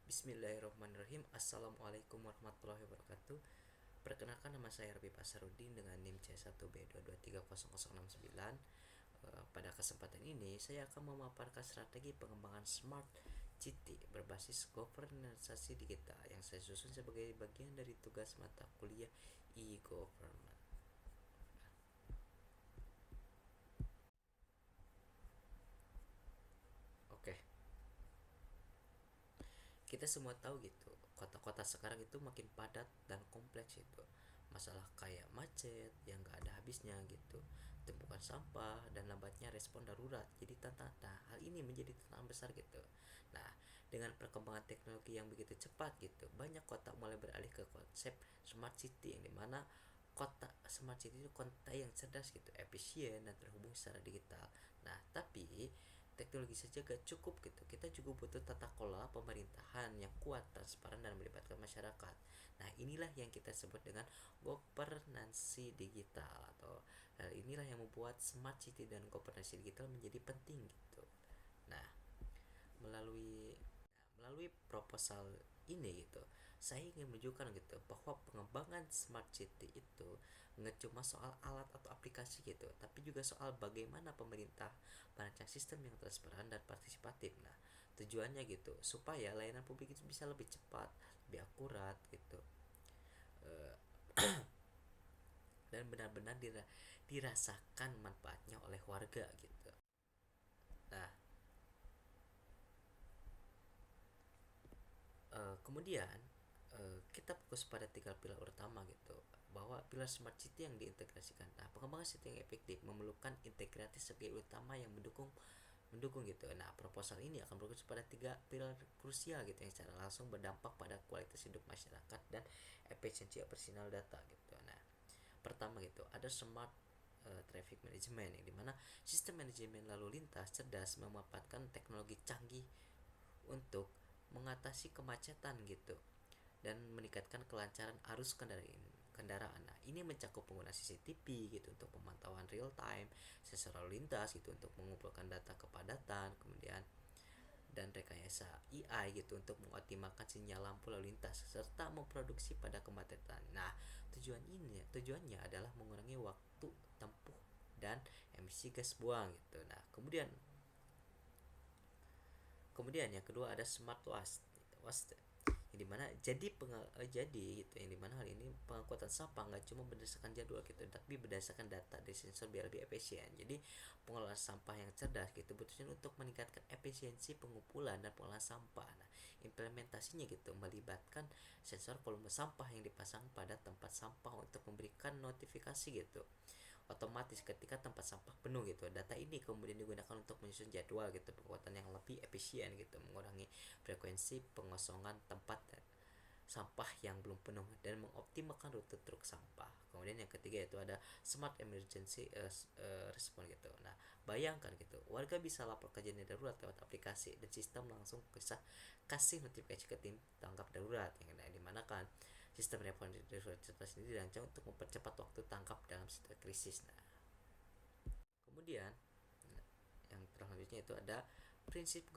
Bismillahirrahmanirrahim. Assalamualaikum warahmatullahi wabarakatuh. Perkenalkan, nama saya Rabi Pasarudin dengan NIM C1B22300669. Pada kesempatan ini saya akan memaparkan strategi pengembangan Smart City berbasis governance digital yang saya susun sebagai bagian dari tugas mata kuliah e-government. Oke, kita semua tahu gitu, kota-kota sekarang itu makin padat dan kompleks itu. Masalah kayak macet yang gak ada habisnya gitu, tumpukan sampah dan lambatnya respon darurat jadi tantangan. Nah, hal ini menjadi tantangan besar gitu. Nah, dengan perkembangan teknologi yang begitu cepat gitu, banyak kota mulai beralih ke konsep smart city, yang dimana kota smart city itu kota yang cerdas gitu, efisien dan terhubung secara digital. Nah, tapi teknologi saja gak cukup gitu. Kita juga butuh tata kelola pemerintahan yang kuat, transparan dan melibatkan masyarakat. Nah, inilah yang kita sebut dengan governansi digital, atau hal inilah yang membuat smart city dan governansi digital menjadi penting gitu. Nah, melalui melalui proposal ini gitu, saya ingin menunjukkan gitu bahwa pengembangan smart city itu nggak cuma soal alat atau aplikasi gitu, tapi juga soal bagaimana pemerintah merancang sistem yang transparan dan partisipatif. Nah, tujuannya gitu supaya layanan publik itu bisa lebih cepat, lebih akurat gitu, eh, dan benar-benar dirasakan manfaatnya oleh warga gitu. Nah, kemudian kita fokus pada tiga pilar utama gitu, bahwa pilar smart city yang diintegrasikan. Nah, pengembangan city yang efektif memerlukan integrasi sebagai utama yang mendukung mendukung gitu. Nah, proposal ini akan berfokus pada tiga pilar krusial gitu yang secara langsung berdampak pada kualitas hidup masyarakat dan efisiensi operasional data gitu. Nah, pertama gitu ada smart traffic management, yang dimana sistem manajemen lalu lintas cerdas memanfaatkan teknologi canggih untuk mengatasi kemacetan gitu dan meningkatkan kelancaran arus kendaraan. Nah, ini mencakup penggunaan CCTV gitu untuk pemantauan real time, sensor lalu lintas gitu untuk mengumpulkan data kepadatan, kemudian dan rekayasa AI gitu untuk mengoptimalkan sinyal lampu lalu lintas serta memproduksi pada kemacetan. Nah, tujuannya adalah mengurangi waktu tempuh dan emisi gas buang gitu. Nah, kemudian yang kedua ada smart waste, yang dimana jadi gitu, yang dimana hal ini pengangkutan sampah nggak cuma berdasarkan jadwal gitu, tapi berdasarkan data dari sensor biar lebih efisien. Jadi pengelolaan sampah yang cerdas gitu bertujuan untuk meningkatkan efisiensi pengumpulan dan pengolahan sampah. Nah, implementasinya gitu melibatkan sensor volume sampah yang dipasang pada tempat sampah untuk memberikan notifikasi gitu otomatis ketika tempat sampah penuh gitu. Data ini kemudian digunakan untuk menyusun jadwal gitu penguatan yang lebih efisien gitu, mengurangi frekuensi pengosongan tempat sampah yang belum penuh dan mengoptimalkan rute truk sampah. Kemudian yang ketiga itu ada smart emergency response gitu. Nah, bayangkan gitu, warga bisa lapor kejadian darurat lewat aplikasi dan sistem langsung bisa kasih notifikasi ke tim tanggap darurat, yang dimana kan sistem respon darurat sendiri dirancang untuk mempercepat waktu tangkap dalam situasi krisis. Nah, kemudian yang selanjutnya itu ada prinsip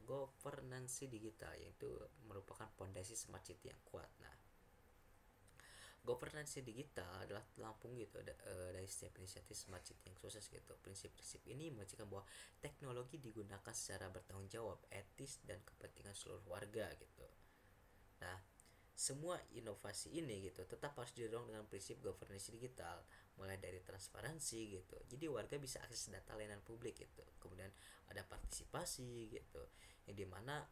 governance digital, yaitu merupakan fondasi smart city yang kuat. Nah, governance digital adalah pelampung gitu dari setiap inisiatif smart city yang sukses gitu. Prinsip-prinsip ini memastikan bahwa teknologi digunakan secara bertanggung jawab, etis dan kepentingan seluruh warga gitu. Nah, semua inovasi ini gitu tetap harus didorong dengan prinsip governance digital, mulai dari transparansi gitu, jadi warga bisa akses data layanan publik gitu, kemudian ada partisipasi gitu, yang dimana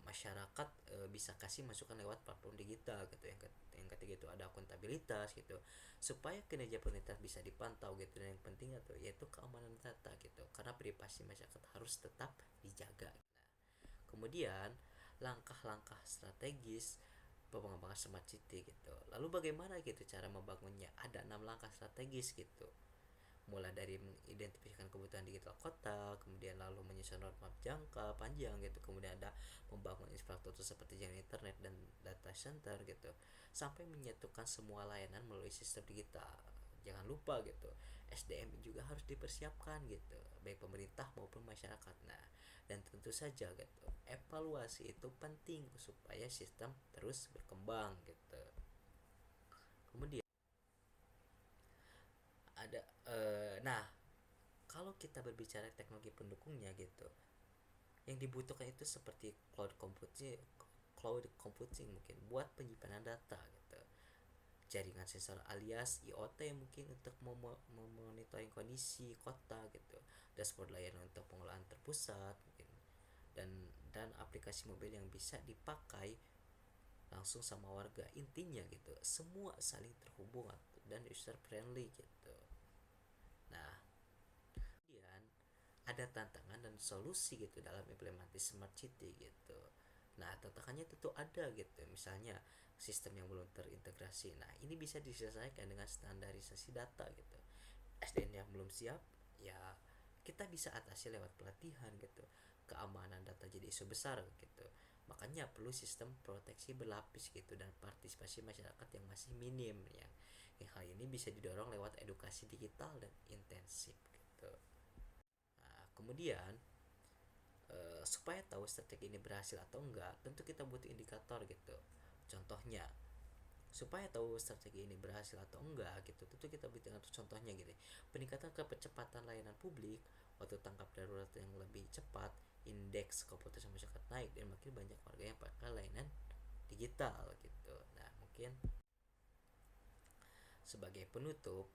masyarakat bisa kasih masukan lewat platform digital gitu. Yang ketiga itu ada akuntabilitas gitu, supaya kinerja pemerintah bisa dipantau gitu, dan yang penting itu yaitu keamanan data gitu, karena privasi masyarakat harus tetap dijaga. Kemudian langkah-langkah strategis pengembangan smart city gitu. Lalu bagaimana gitu cara membangunnya? Ada 6 langkah strategis gitu. Mulai dari mengidentifikasikan kebutuhan digital kota, kemudian lalu menyusun roadmap jangka panjang gitu, kemudian ada membangun infrastruktur seperti jaringan internet dan data center gitu, sampai menyatukan semua layanan melalui sistem digital. Jangan lupa gitu, SDM juga harus dipersiapkan gitu, baik pemerintah maupun masyarakat. Nah, Dan tentu saja gitu, evaluasi itu penting supaya sistem terus berkembang gitu. Kemudian ada nah, kalau kita berbicara teknologi pendukungnya gitu, yang dibutuhkan itu seperti cloud computing mungkin buat penyimpanan data gitu, jaringan sensor alias IoT mungkin untuk memonitoring kondisi kota gitu, dashboard layanan untuk pengolahan terpusat mungkin, dan aplikasi mobil yang bisa dipakai langsung sama warga. Intinya gitu, semua saling terhubung dan user friendly gitu. Nah, kemudian ada tantangan dan solusi gitu dalam implementasi smart city gitu. Nah, tantangannya tentu ada gitu. Misalnya sistem yang belum terintegrasi. Nah, ini bisa diselesaikan dengan standarisasi data gitu. SDN yang belum siap, ya kita bisa atasi lewat pelatihan gitu. Keamanan data jadi isu besar gitu. Makanya perlu sistem proteksi berlapis gitu dan partisipasi masyarakat yang masih minim ya. Yang hal ini bisa didorong lewat edukasi digital dan intensif gitu. Nah, kemudian supaya tahu strategi ini berhasil atau enggak, tentu kita butuh indikator gitu. Contohnya, supaya tahu strategi ini berhasil atau enggak gitu, tentu kita butuh contohnya gitu. Peningkatan kecepatan layanan publik, waktu tanggap darurat yang lebih cepat, indeks keputusan masyarakat naik, dan makin banyak warga yang pakai layanan digital gitu. Nah, mungkin sebagai penutup,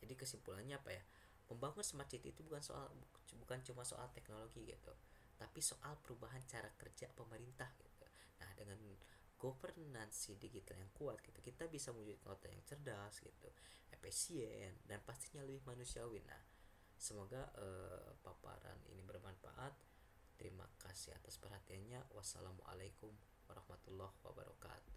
jadi kesimpulannya apa ya, membangun smart city itu bukan cuma soal teknologi gitu, tapi soal perubahan cara kerja pemerintah gitu. Nah, dengan governance digital yang kuat gitu, kita bisa mewujudkan kota yang cerdas gitu, efisien, dan pastinya lebih manusiawi. Nah, semoga paparan ini bermanfaat. Terima kasih atas perhatiannya. Wassalamualaikum warahmatullahi wabarakatuh.